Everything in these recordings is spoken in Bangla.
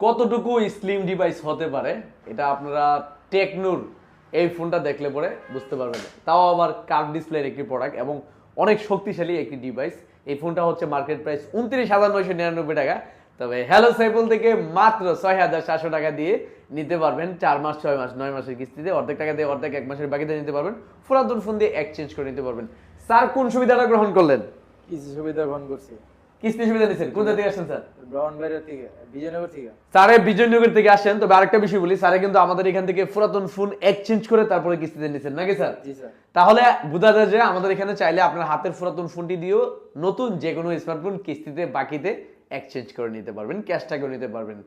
কতটুকু স্লিম ডিভাইস হতে পারে এটা আপনারা টেকনোর এই ফোনটা দেখলে পরে বুঝতে পারবেন। তাও আবার কার্ভ ডিসপ্লের একটি প্রোডাক্ট এবং অনেক শক্তিশালী একটি ডিভাইস। এই ফোনটা হচ্ছে মার্কেট প্রাইস 29,999 টাকা। তবে হ্যালো সাইফুল থেকে মাত্র 6,700 টাকা দিয়ে নিতে পারবেন 4 মাস 6 মাস 9 মাসের কিস্তিতে, অর্ধেক টাকা দিয়ে অর্ধেক 1 মাসের বাকিতে নিতে পারবেন। পুরাতন ফোন দিয়ে এক্সচেঞ্জ করে নিতে পারবেন। স্যার কোন সুবিধাটা গ্রহণ করলেন? কিছু সুবিধা গ্রহণ করছি। কিস্তি সুবিধা নিচ্ছেন? কোথা থেকে আসছেন স্যার? ব্রাউনবাড়িয়া থেকে, বিজয়নগর থেকে। স্যারে বিজয়নগর থেকে আসেন। তবে আরেকটা বিষয় বলি, স্যারে কিন্তু আমাদের এখান থেকে পুরাতন ফোন এক্সচেঞ্জ করে তারপরে কিস্তিতে নিচ্ছেন নাকি স্যার? জি স্যার। তাহলে বোঝা যায় যে আমাদের এখানে চাইলে আপনার হাতের পুরাতন ফোনটি দিয়েও নতুন যে কোনো স্মার্টফোন কিস্তিতে বাকিতে এক্সচেঞ্জ করে নিতে পারবেন, ক্যাশ টাকাও নিতে পারবেন।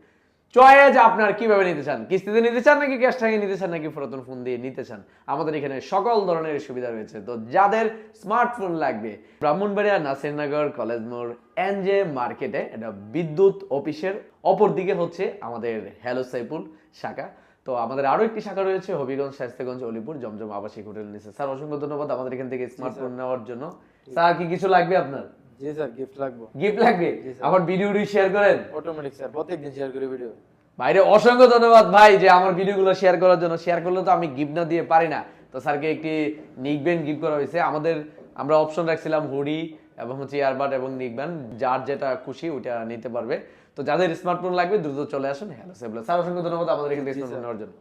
চয়েস আপনার কিভাবে নিতে চান, কিস্তিতে নিতে চান নাকি ক্যাশ টাকা নিতে চান নাকি পুরাতন ফোন দিয়ে নিতে চান, আমাদের এখানে সকল ধরনের সুবিধা রয়েছে। তো যাদের স্মার্টফোন লাগবে ব্রাহ্মণবাড়িয়া নাসিরনগর কলেজ মোড় এনজে মার্কেটে, এটা বিদ্যুৎ অফিসের অপর দিকে হচ্ছে আমাদের হ্যালো সাইফুল শাখা। তো আমাদের আরো একটি শাখা রয়েছে হবিগঞ্জ, শায়েস্তাগঞ্জ, অলিপুর, জমজম আবাসিক হোটেল নিচে। স্যার অসংখ্য ধন্যবাদ আমাদের এখান থেকে স্মার্টফোন নেওয়ার জন্য। স্যার কি কিছু লাগবে আপনার? জি স্যার, গিফট লাগবে। গিফট লাগবে? আমার ভিডিওটি শেয়ার করেন। অটোমেটিক স্যার, প্রত্যেকদিন শেয়ার করি ভিডিও। ভাইরে অসংখ্য ধন্যবাদ ভাই যে আমার ভিডিওগুলো শেয়ার করার জন্য। শেয়ার করলে তো আমি গিফট না দিয়ে পারি না। তো স্যারকে একটি নিকব্যান্ড গিফট করা হয়েছে। আমরা অপশন রাখছিলাম হুডি এবং হচ্ছে ইয়ারবাড এবং নিকব্যান্ড, যার যেটা খুশি ওটা নিতে পারবে। তো যাদের স্মার্টফোন লাগবে দ্রুত চলে আসুন হ্যালো সাইফুল। স্যার অসংখ্য ধন্যবাদ আমাদের এখান থেকে স্মার্টফোন নেওয়ার জন্য।